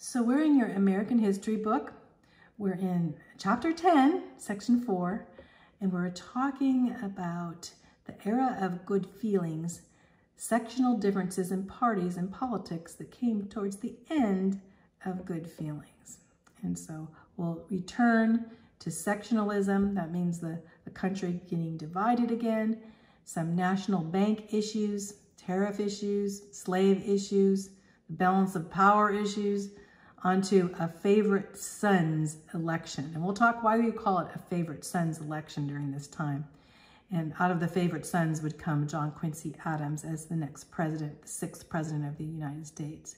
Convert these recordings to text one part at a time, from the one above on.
So we're in your American history book. We're in chapter 10, section 4, and we're talking about the era of good feelings, sectional differences in parties and politics that came towards the end of good feelings. And so we'll return to sectionalism. That means the country getting divided again, some national bank issues, tariff issues, slave issues, balance of power issues, onto a favorite son's election. And we'll talk why we call it a favorite son's election during this time. And out of the favorite sons would come John Quincy Adams as the next president, the 6th president of the United States.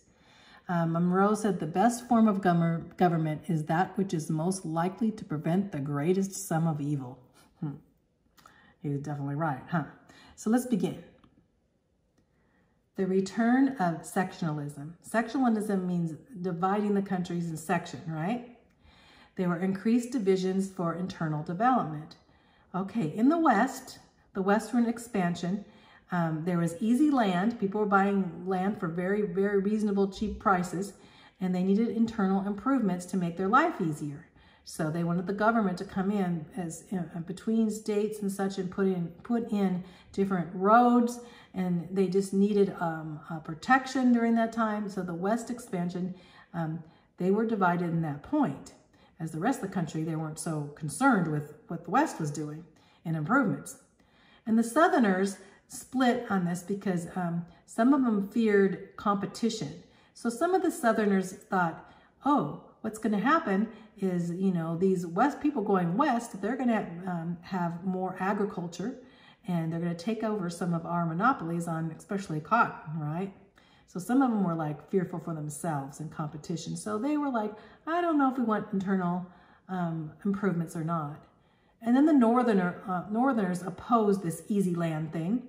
Monroe said the best form of government is that which is most likely to prevent the greatest sum of evil. He was definitely right, huh? So let's begin. The return of sectionalism. Sectionalism means dividing the countries in section, right? There were increased divisions for internal development. Okay, in the West, the Western expansion, there was easy land. People were buying land for very, very reasonable, cheap prices, and they needed internal improvements to make their life easier. So they wanted the government to come in as between states and such and put in different roads, and they just needed protection during that time. So the West expansion, they were divided in that point. As the rest of the country, they weren't so concerned with what the West was doing and improvements. And the Southerners split on this because some of them feared competition. So some of the Southerners thought, oh, what's going to happen is, these West people going west, they're going to have more agriculture, and they're going to take over some of our monopolies on especially cotton, right? So some of them were like fearful for themselves in competition. So they were like, I don't know if we want internal improvements or not. And then the Northerners opposed this easy land thing,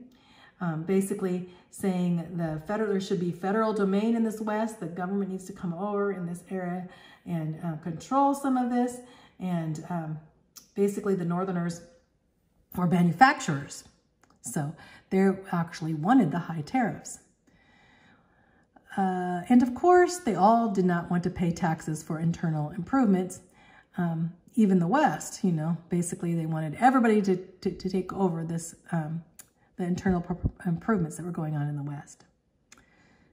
basically saying there should be federal domain in this West. The government needs to come over in this area and control some of this. And basically the Northerners were manufacturers. So they actually wanted the high tariffs. And of course, they all did not want to pay taxes for internal improvements. Even the West, basically they wanted everybody to take over this, the internal improvements that were going on in the West.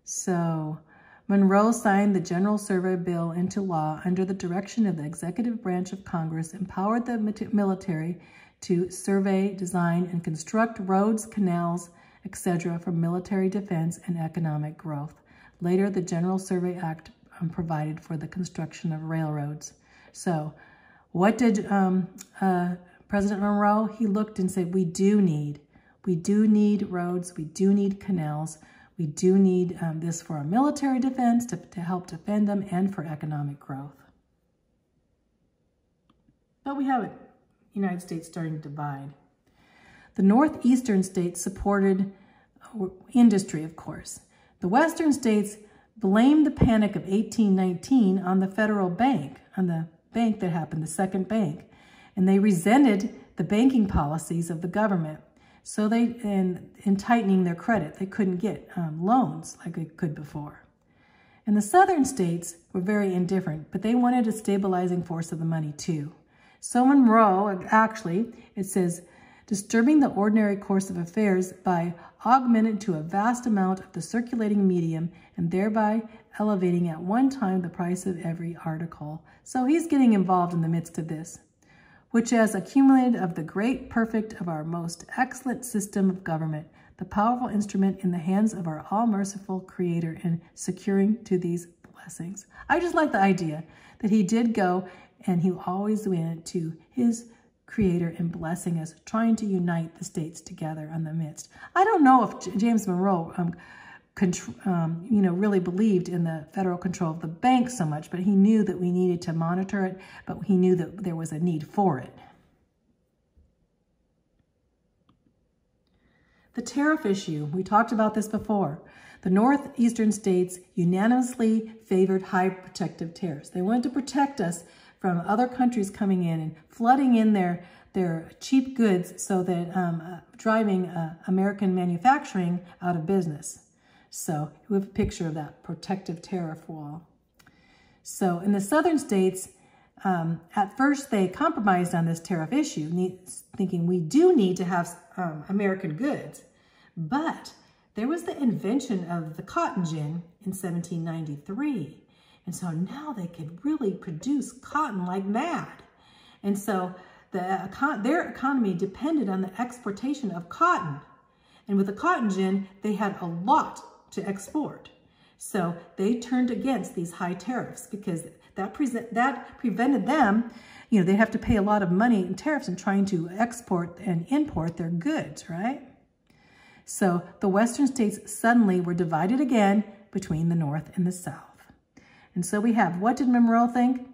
So Monroe signed the General Survey Bill into law under the direction of the executive branch of Congress, empowered the military to survey, design, and construct roads, canals, etc. for military defense and economic growth. Later, the General Survey Act provided for the construction of railroads. So what did President Monroe? He looked and said, we do need roads, we do need canals, we do need this for our military defense to help defend them and for economic growth. But we have the United States starting to divide. The northeastern states supported industry, of course. The western states blamed the panic of 1819 on the federal bank, on the bank that happened, the second bank, and they resented the banking policies of the government. So in tightening their credit, they couldn't get loans like they could before. And the southern states were very indifferent, but they wanted a stabilizing force of the money too. So Monroe, actually, it says, disturbing the ordinary course of affairs by augmenting to a vast amount of the circulating medium and thereby elevating at one time the price of every article. So he's getting involved in the midst of this, which has accumulated of the great perfect of our most excellent system of government, the powerful instrument in the hands of our all-merciful Creator in securing to these blessings. I just like the idea that he did go and he always went to his Creator in blessing us, trying to unite the states together in the midst. I don't know if James Monroe really believed in the federal control of the bank so much, but he knew that we needed to monitor it, but he knew that there was a need for it. The tariff issue, we talked about this before. The northeastern states unanimously favored high protective tariffs. They wanted to protect us from other countries coming in and flooding in their cheap goods so that driving American manufacturing out of business. So we have a picture of that protective tariff wall. So in the southern states, at first they compromised on this tariff issue, thinking we do need to have American goods. But there was the invention of the cotton gin in 1793. And so now they could really produce cotton like mad. And so their economy depended on the exportation of cotton. And with the cotton gin, they had a lot to export. So they turned against these high tariffs because that prevented them, they'd have to pay a lot of money in tariffs in trying to export and import their goods, right? So the western states suddenly were divided again between the North and the South. And so we have, what did Monroe think?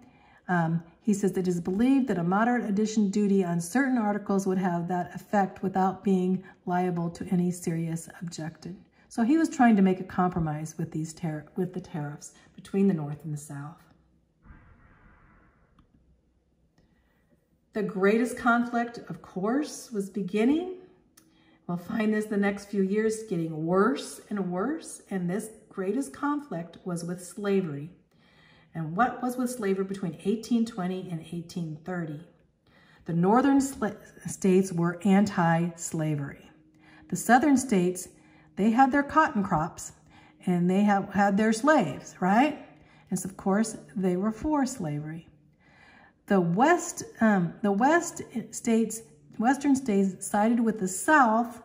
He says that it is believed that a moderate addition duty on certain articles would have that effect without being liable to any serious objection. So he was trying to make a compromise with the tariffs between the North and the South. The greatest conflict, of course, was beginning. We'll find this the next few years getting worse and worse. And this greatest conflict was with slavery. And what was with slavery between 1820 and 1830? The northern states were anti-slavery. The southern states, they had their cotton crops and they had their slaves, right? And so, of course, they were for slavery. The western states sided with the South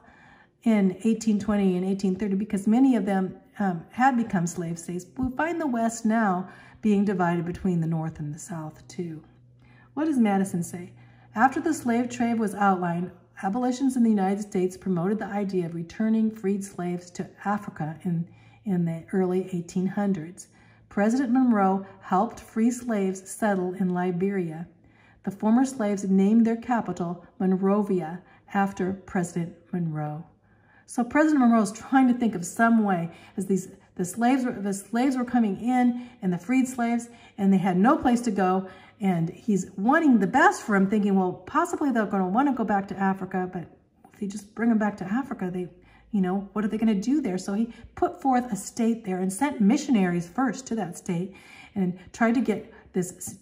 in 1820 and 1830 because many of them had become slave states. We find the West now being divided between the North and the South too. What does Madison say? After the slave trade was outlined, abolitionists in the United States promoted the idea of returning freed slaves to Africa in the early 1800s. President Monroe helped free slaves settle in Liberia. The former slaves named their capital Monrovia after President Monroe. So President Monroe is trying to think of some way as the slaves were coming in and the freed slaves, and they had no place to go. And he's wanting the best for them, thinking, well, possibly they're going to want to go back to Africa, but if you just bring them back to Africa, what are they going to do there? So he put forth a state there and sent missionaries first to that state and tried to get this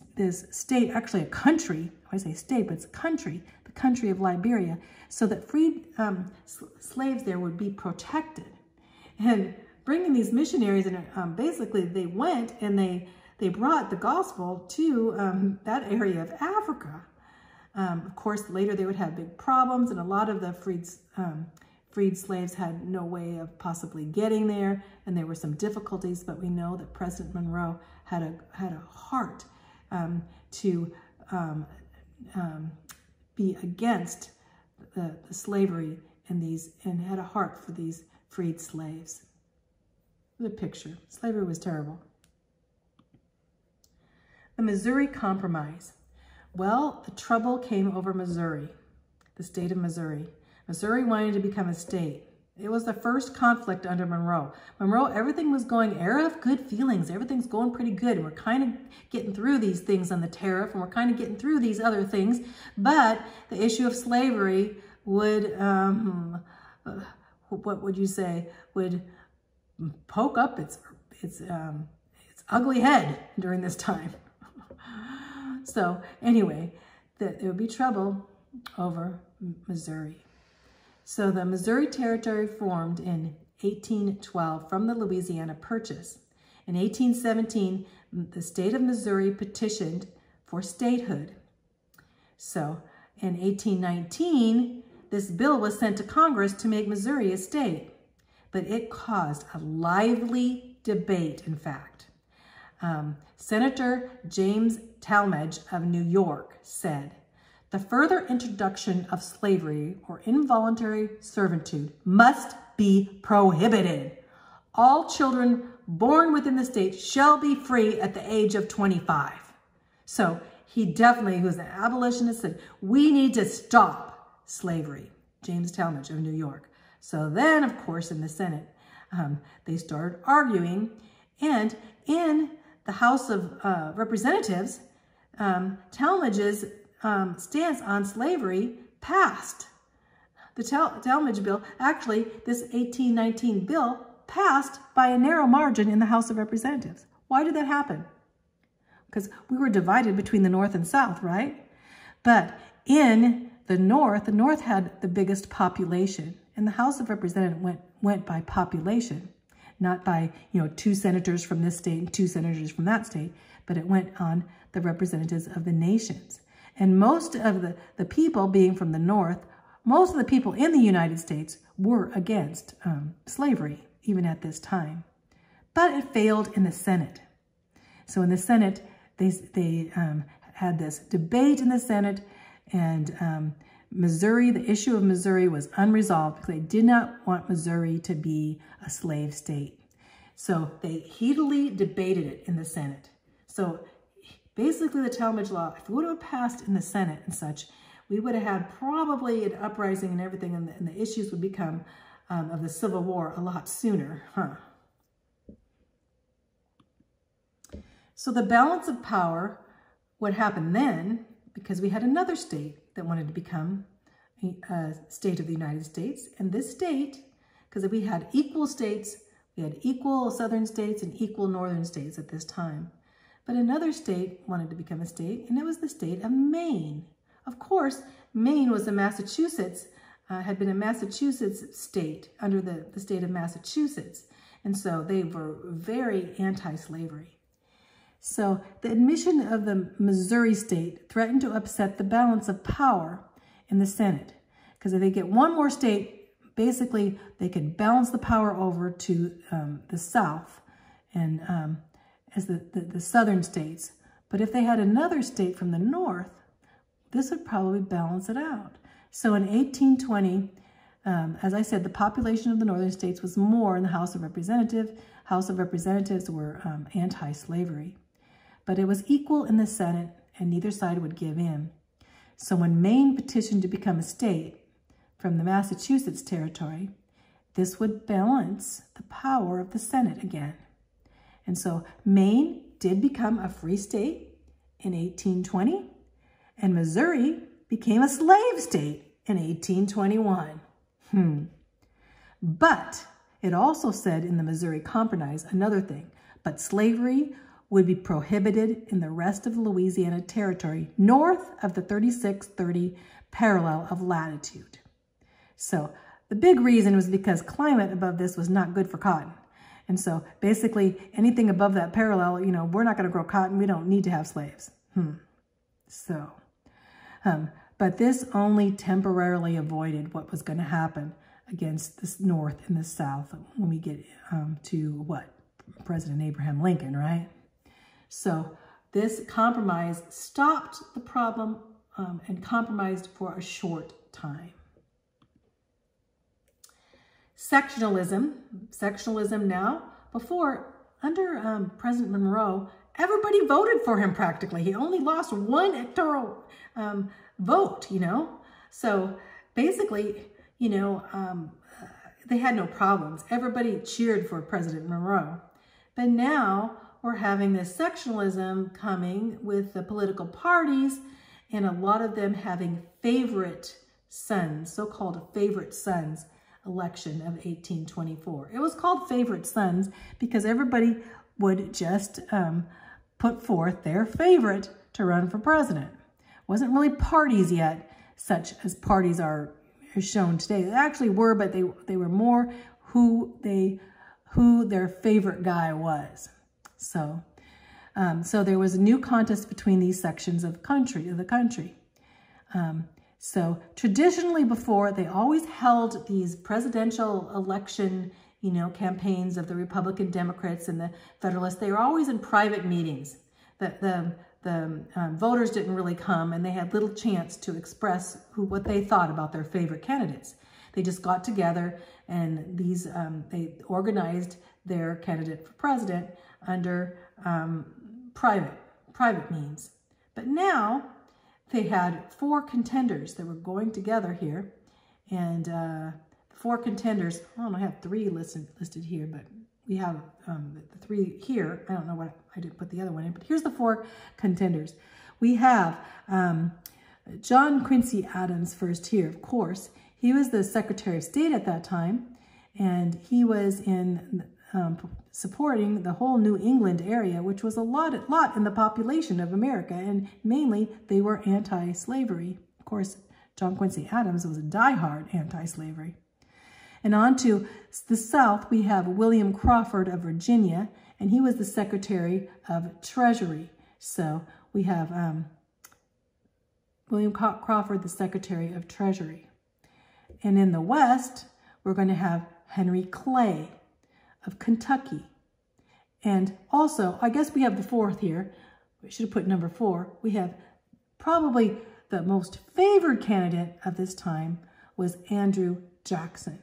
state, actually a country, I say state, but it's a country, the country of Liberia, so that freed slaves there would be protected. And bringing these missionaries in, basically they went and they brought the gospel to that area of Africa. Of course, later they would have big problems, and a lot of the freed slaves had no way of possibly getting there, and there were some difficulties, but we know that President Monroe had a heart to be against the slavery and had a heart for these freed slaves. The picture. Slavery was terrible. The Missouri Compromise. Well, the trouble came over Missouri, the state of Missouri. Missouri wanted to become a state. It was the first conflict under Monroe. Everything was going, era of good feelings. Everything's going pretty good. And we're kind of getting through these things on the tariff, and we're kind of getting through these other things. But the issue of slavery would, what would you say, would poke up its ugly head during this time. So anyway, there would be trouble over Missouri. So the Missouri Territory formed in 1812 from the Louisiana Purchase. In 1817, the state of Missouri petitioned for statehood. So in 1819, this bill was sent to Congress to make Missouri a state. But it caused a lively debate, in fact. Senator James Talmadge of New York said, "The further introduction of slavery or involuntary servitude must be prohibited. All children born within the state shall be free at the age of 25. So he definitely, who was an abolitionist, said, we need to stop slavery. James Talmadge of New York. So then, of course, in the Senate, they started arguing. And in the House of Representatives, Talmadge's stance on slavery passed. The Talmadge bill, actually, this 1819 bill passed by a narrow margin in the House of Representatives. Why did that happen? because we were divided between the North and South, right? But in the North had the biggest population, and the House of Representatives went by population, not by, 2 senators from this state and 2 senators from that state, but it went on the representatives of the nations. And most of the people being from the North, most of the people in the United States were against slavery, even at this time. But it failed in the Senate. So in the Senate, they had this debate in the Senate, and Missouri, the issue of Missouri was unresolved because they did not want Missouri to be a slave state. So they heatedly debated it in the Senate. So basically the Talmadge Law, if it would have passed in the Senate and such, we would have had probably an uprising and everything, and the issues would become of the Civil War a lot sooner, huh? So the balance of power, what happened then, because we had another state that wanted to become a state of the United States, and this state, because we had equal states, we had equal southern states and equal northern states at this time. But another state wanted to become a state, and it was the state of Maine. Of course, Maine was a Massachusetts, had been a Massachusetts state under the state of Massachusetts. And so they were very anti-slavery. So the admission of the Missouri state threatened to upset the balance of power in the Senate. Because if they get one more state, basically they could balance the power over to the South and as the southern states. But if they had another state from the North, this would probably balance it out. So in 1820, as I said, the population of the northern states was more in the House of Representatives. House of Representatives were anti-slavery. But it was equal in the Senate, and neither side would give in. So when Maine petitioned to become a state from the Massachusetts territory, this would balance the power of the Senate again. And so Maine did become a free state in 1820, and Missouri became a slave state in 1821. But it also said in the Missouri Compromise another thing, but slavery would be prohibited in the rest of the Louisiana Territory north of the 3630 parallel of latitude. So the big reason was because climate above this was not good for cotton. And so basically anything above that parallel, we're not going to grow cotton. We don't need to have slaves. But this only temporarily avoided what was going to happen against the North and the South when we get to President Abraham Lincoln, right? So this compromise stopped the problem and compromised for a short time. Sectionalism now, before, under President Monroe, everybody voted for him practically. He only lost one electoral vote, So basically, they had no problems. Everybody cheered for President Monroe. But now we're having this sectionalism coming with the political parties, and a lot of them having favorite sons, so-called favorite sons election of 1824. It was called favorite sons because everybody would just put forth their favorite to run for president. It wasn't really parties yet, such as parties are shown today. They actually were, but they were more who their favorite guy was. So there was a new contest between these sections of the country. So traditionally before, they always held these presidential election, campaigns of the Republican Democrats and the Federalists. They were always in private meetings. The voters didn't really come, and they had little chance to express what they thought about their favorite candidates. They just got together, and they organized their candidate for president under private means. But now they had 4 contenders that were going together here, and the 4 contenders, I have 3 listed here, but we have the 3 here. I don't know what, I didn't put the other one in, but here's the 4 contenders. We have John Quincy Adams first here, of course. He was the Secretary of State at that time, and he was in supporting the whole New England area, which was a lot in the population of America, and mainly they were anti-slavery. Of course, John Quincy Adams was a diehard anti-slavery. And on to the South, we have William Crawford of Virginia, and he was the Secretary of Treasury. So we have William Crawford, the Secretary of Treasury. And in the West, we're going to have Henry Clay of Kentucky. And also, I guess we have the fourth here. We should have put number 4. We have probably the most favored candidate of this time was Andrew Jackson.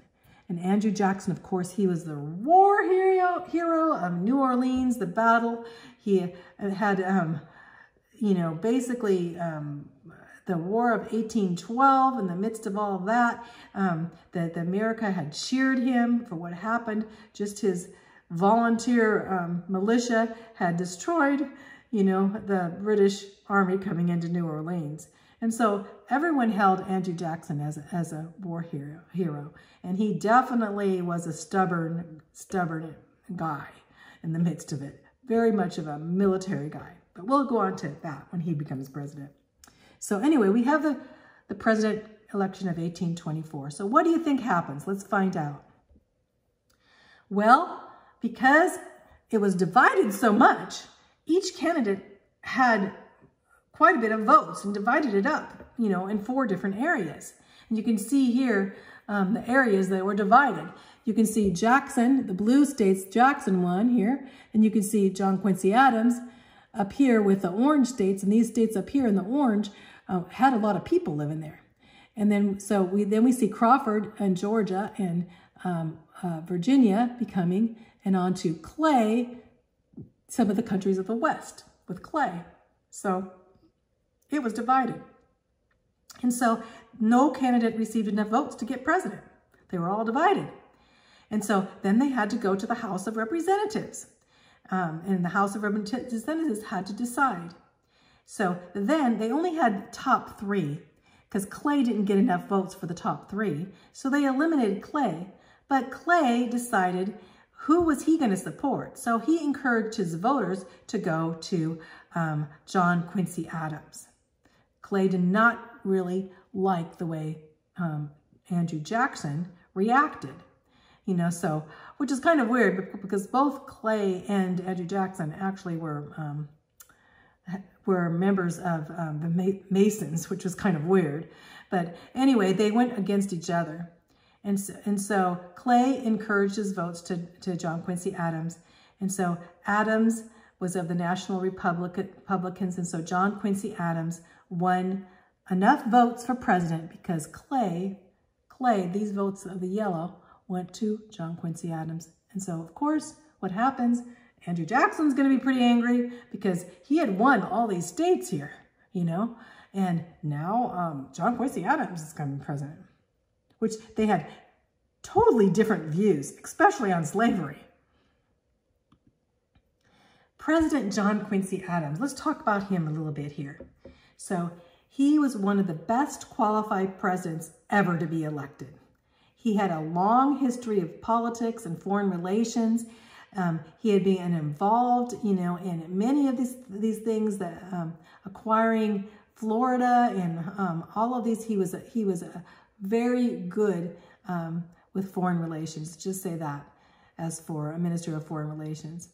And Andrew Jackson, of course, he was the war hero of New Orleans, the battle. He had, you know, basically the War of 1812. In the midst of all of that, that America had cheered him for what happened. Just his volunteer militia had destroyed, you know, the British Army coming into New Orleans. And so everyone held Andrew Jackson as a war hero. And he definitely was a stubborn guy in the midst of it. Very much of a military guy. But we'll go on to that when he becomes president. So anyway, we have the president election of 1824. So what do you think happens? Let's find out. Well, because it was divided so much, each candidate had quite a bit of votes and divided it up, you know, in 4 different areas. And you can see here the areas that were divided. You can see Jackson, the blue states, Jackson won here. And you can see John Quincy Adams up here with the orange states. And these states up here in the orange had a lot of people living there. And then, so we see Crawford and Georgia and Virginia becoming, and on to Clay, some of the countries of the West with Clay. So it was divided. And so no candidate received enough votes to get president. They were all divided. And so then they had to go to the House of Representatives. And the House of Representatives had to decide. So then they only had top 3 because Clay didn't get enough votes for the top 3. So they eliminated Clay. But Clay decided who was he going to support. So he encouraged his voters to go to John Quincy Adams. Clay did not really like the way Andrew Jackson reacted, you know, so, which is kind of weird because both Clay and Andrew Jackson actually were members of the Masons, which was kind of weird. But anyway, they went against each other. And so Clay encouraged his votes to John Quincy Adams. And so Adams was of the National Republicans. And so John Quincy Adams won enough votes for president because Clay, these votes of the yellow, went to John Quincy Adams. And so, of course, what happens? Andrew Jackson's going to be pretty angry because he had won all these states here, you know, and now John Quincy Adams is going to be president, which they had totally different views, especially on slavery. President John Quincy Adams, let's talk about him a little bit here. So he was one of the best qualified presidents ever to be elected. He had a long history of politics and foreign relations. He had been involved, you know, in many of these things, that acquiring Florida and all of these. He was a very good with foreign relations. Just say that as for a Minister of Foreign Relations.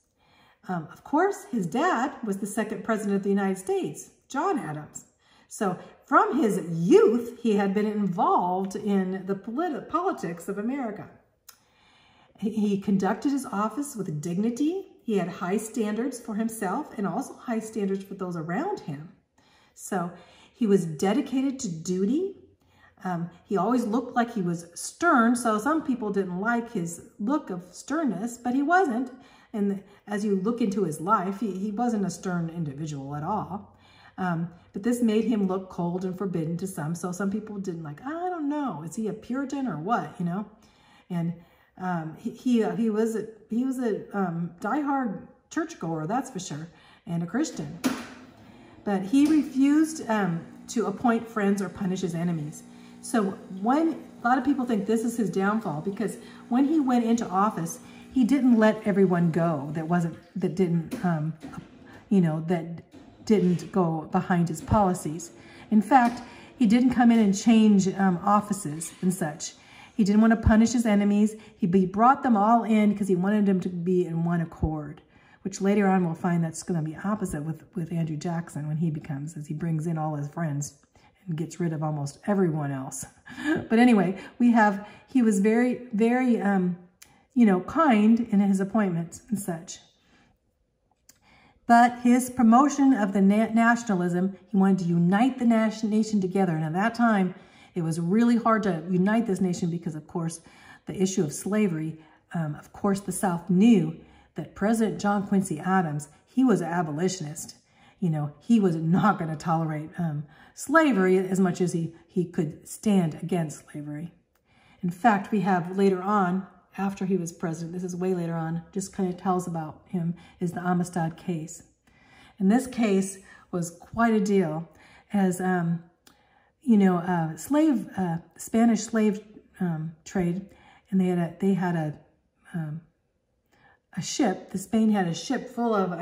Of course, his dad was the 2nd President of the United States, John Adams. So from his youth, he had been involved in the politics of America. He conducted his office with dignity. He had high standards for himself and also high standards for those around him. So he was dedicated to duty. He always looked like he was stern, so some people didn't like his look of sternness, but he wasn't. And as you look into his life, he wasn't a stern individual at all. But this made him look cold and forbidden to some. So some people didn't like, I don't know, is he a Puritan or what, you know? And he was a diehard churchgoer, that's for sure, and a Christian. But he refused to appoint friends or punish his enemies. So a lot of people think this is his downfall, because when he went into office, he didn't let everyone go that didn't go behind his policies. In fact, he didn't come in and change offices and such. He didn't want to punish his enemies. He brought them all in because he wanted them to be in one accord, which later on we'll find that's going to be opposite with Andrew Jackson when he becomes, as he brings in all his friends and gets rid of almost everyone else. But anyway, he was very, very, kind in his appointments and such. But his promotion of the nationalism, he wanted to unite the nation together. And at that time, it was really hard to unite this nation because, of course, the issue of slavery, of course, the South knew that President John Quincy Adams, he was an abolitionist. He was not going to tolerate slavery as much as he could stand against slavery. In fact, we have later on, after he was president, this is way later on, just kind of tells about him, is the Amistad case. And this case was quite a deal, as, Spanish slave trade, and they had a ship, Spain had a ship full of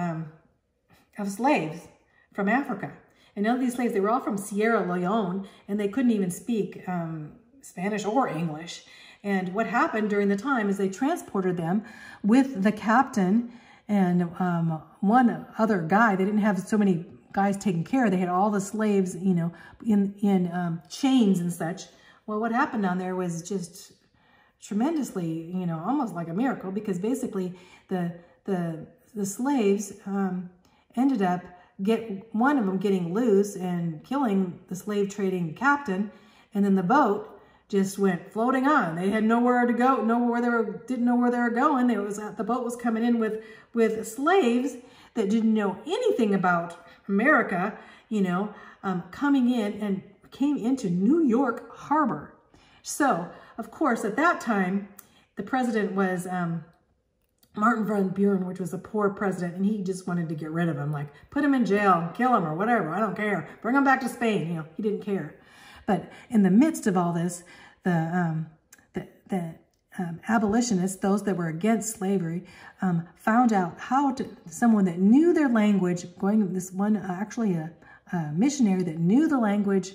slaves from Africa. And none of these slaves, they were all from Sierra Leone, and they couldn't even speak Spanish or English. And what happened during the time is they transported them with the captain and one other guy. They didn't have so many guys taking care. They had all the slaves, in chains and such. Well, what happened down there was just tremendously, almost like a miracle, because basically the slaves ended up one of them getting loose and killing the slave trading captain, and then the boat just went floating on. They had nowhere to go, didn't know where they were going. The boat was coming in with slaves that didn't know anything about America, coming in and came into New York Harbor. So, of course, at that time, the president was Martin van Buren, which was a poor president, and he just wanted to get rid of him, like put him in jail, kill him or whatever, I don't care. Bring him back to Spain, he didn't care. But in the midst of all this, the abolitionists, those that were against slavery, found out someone that knew their language, actually a missionary that knew the language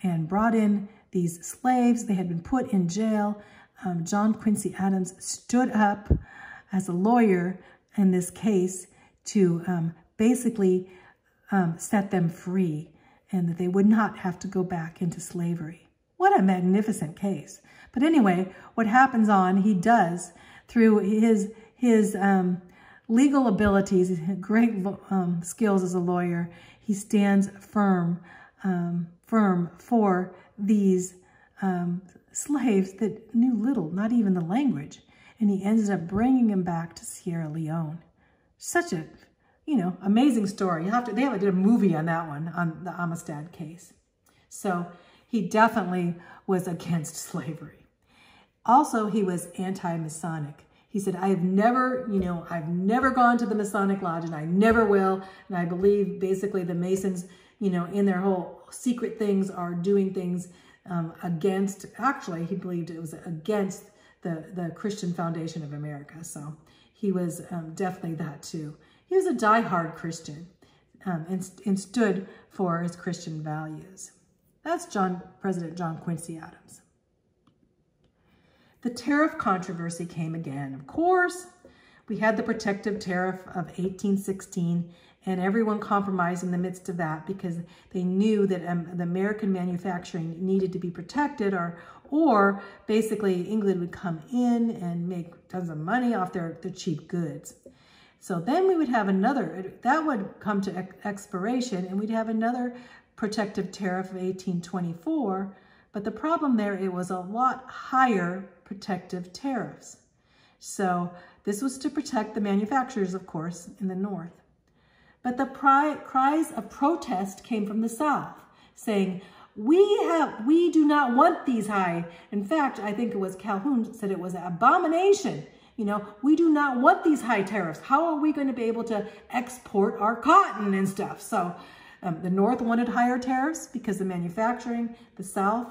and brought in these slaves. They had been put in jail. John Quincy Adams stood up as a lawyer in this case to basically set them free, and that they would not have to go back into slavery. What a magnificent case. But anyway, what happens he does through his legal abilities, his great skills as a lawyer, he stands firm for these slaves that knew little, not even the language. And he ends up bringing them back to Sierra Leone. Such a amazing story. They did a movie on that one, on the Amistad case. So he definitely was against slavery. Also, he was anti-Masonic. He said, I've never gone to the Masonic Lodge, and I never will. And I believe basically the Masons, in their whole secret things are doing things against, actually, he believed it was against the Christian foundation of America. So he was definitely that too. He was a diehard Christian and stood for his Christian values. That's President John Quincy Adams. The tariff controversy came again. Of course, we had the protective tariff of 1816, and everyone compromised in the midst of that because they knew that the American manufacturing needed to be protected, or basically England would come in and make tons of money off their cheap goods. So then we would have that would come to expiration, and we'd have another protective tariff of 1824. But the problem there, it was a lot higher protective tariffs. So this was to protect the manufacturers, of course, in the North. But the cries of protest came from the South, saying, we do not want these high. In fact, I think it was Calhoun said it was an abomination. We do not want these high tariffs. How are we going to be able to export our cotton and stuff? So the North wanted higher tariffs because the manufacturing, the South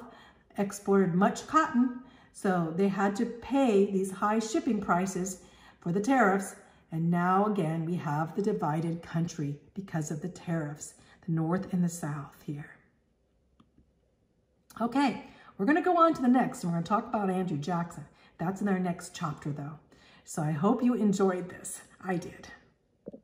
exported much cotton. So they had to pay these high shipping prices for the tariffs. And now again, we have the divided country because of the tariffs, the North and the South here. Okay, we're going to go on to the next, and we're going to talk about Andrew Jackson. That's in our next chapter, though. So I hope you enjoyed this. I did.